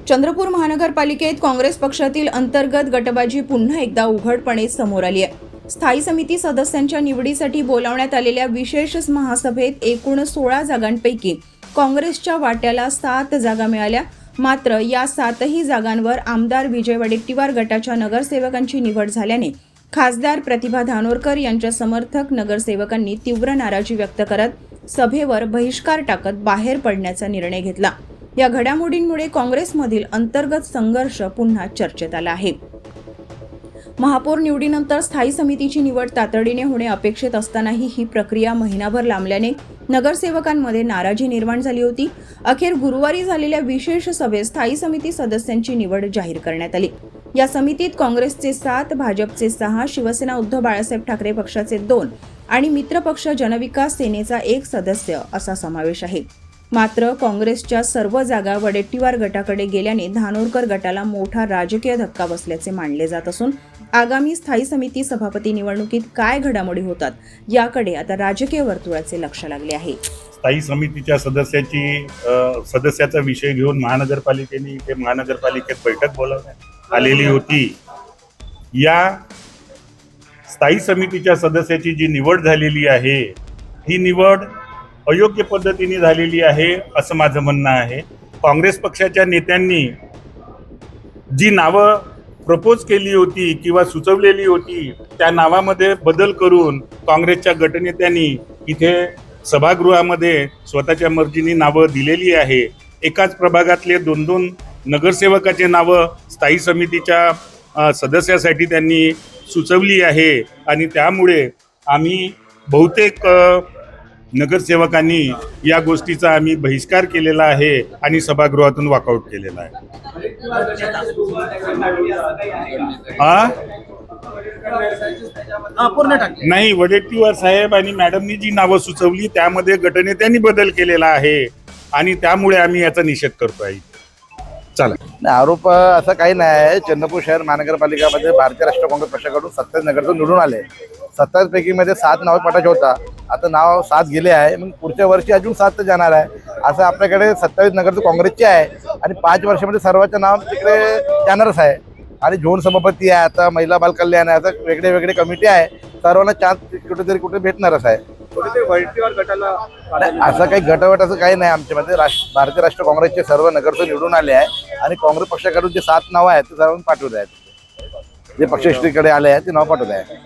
चंद्रपूर महानगरपालिकेत काँग्रेस पक्षातील अंतर्गत गटबाजी पुन्हा एकदा उघडपणे समोर आली आहे। स्थायी समिती सदस्यांच्या निवडीसाठी बोलावण्यात आलेल्या विशेष महासभेत एकूण 16 जागांपैकी काँग्रेसच्या वाट्याला 7 जागा मिळाल्या। मात्र या 7ही जागांवर आमदार विजय वडेट्टीवार गटाच्या नगरसेवकांची निवड झाल्याने खासदार प्रतिभा धानोरकर यांच्या समर्थक नगरसेवकांनी तीव्र नाराजी व्यक्त करत सभेवर बहिष्कार टाकत बाहेर पडण्याचा निर्णय घेतला। या घडामोडींमुळे काँग्रेसमधील अंतर्गत संघर्ष पुन्हा चर्चेत आला आहे। महापौर निवडीनंतर स्थायी समितीची निवड तातडीने होणे अपेक्षित असतानाही ही प्रक्रिया महिनाभर लांबल्याने नगरसेवकांमध्ये नाराजी निर्माण झाली होती। अखेर गुरुवारी झालेल्या विशेष सभेत स्थायी समिती सदस्यांची निवड जाहीर करण्यात आली। या समितीत काँग्रेसचे 7, भाजपचे 6, शिवसेना उद्धव बाळासाहेब ठाकरे पक्षाचे 2 आणि मित्रपक्ष जनविकास सेनेचा 1 सदस्य असा समावेश आहे। मात्र काँग्रेसच्या सर्व जागा वडेट्टीवार गटाकडे गेल्याने धानोरकर गटाला मोठा राजकीय धक्का बसल्याचे मानले जात असून आगामी स्थायी समिती सभापती निवडणुकीत काय घडामोडी होतात याकडे आता राजकीय वर्तुळाचे लक्ष लागले आहे। स्थायी समितीच्या सदस्याचा विषय घेऊन महानगरपालिकेने इथे महानगरपालिकेत बैठक बोलावण्यात आलेली होती। या स्थायी समितीच्या सदस्याची जी निवड झालेली आहे ही निवड अयोग्य पद्धतीने झालेली आहे असं माझं म्हणणं आहे। काँग्रेस पक्षाच्या नेत्यांनी जी नावं प्रपोज केली होती किंवा सुचवलेली होती त्या नावामध्ये बदल करून काँग्रेसच्या गटनेत्यांनी इथे सभागृहामध्ये स्वतःच्या मर्जीने नावं दिलेली आहे। एकाच प्रभागातले 2-2 नगरसेवकाचे नावं स्थायी समितीच्या सदस्यासाठी त्यांनी सुचवली आहे आणि त्यामुळे आम्ही बहुतेक नगरसेवकांनी या गोष्टीचा आम्ही बहिष्कार केलेला आहे आणि सभागृहातून वॉकआउट केलेला आहे। नाही, वडेट्टीवार साहेब आणि मॅडमनी जी नावं सुचवली त्यामध्ये गटनेत्यांनी बदल केलेला आहे आणि त्यामुळे आम्ही याचा निषेध करतोय। चला, आरोप असं काही नाही आहे। चंद्रपूर शहर महानगरपालिकामध्ये भारतीय राष्ट्रीय काँग्रेस पक्षाकडून 27 नगरसेवक निवडून आले। 27 पैकी मध्ये 7 नाव पाठायचे होता, आता नाव 7 गेले आहे। मग पुढच्या वर्षी अजून 7 जाणार आहे। असं आपल्याकडे 27 नगरसेवक काँग्रेसचे आहे आणि 5 वर्षामध्ये सर्वांचे नाव तिकडे जाणारच आहे। आणि झोन सभापती आहे, आता महिला बाल कल्याण आहे, आता वेगळे वेगळे कमिटी आहे, सर्वांना चान्स कुठेतरी कुठे भेटणारच आहे। असं काही गटवट असं काही नाही आमच्यामध्ये। भारतीय राष्ट्रीय काँग्रेसचे सर्व नगरसेवक निवडून आले आहे आणि काँग्रेस पक्षाकडून जे 7 नावं आहेत ते सर्वांना पाठवत आहेत। जे पक्षश्रीकडे आले आहेत ते नाव पाठवत आहे।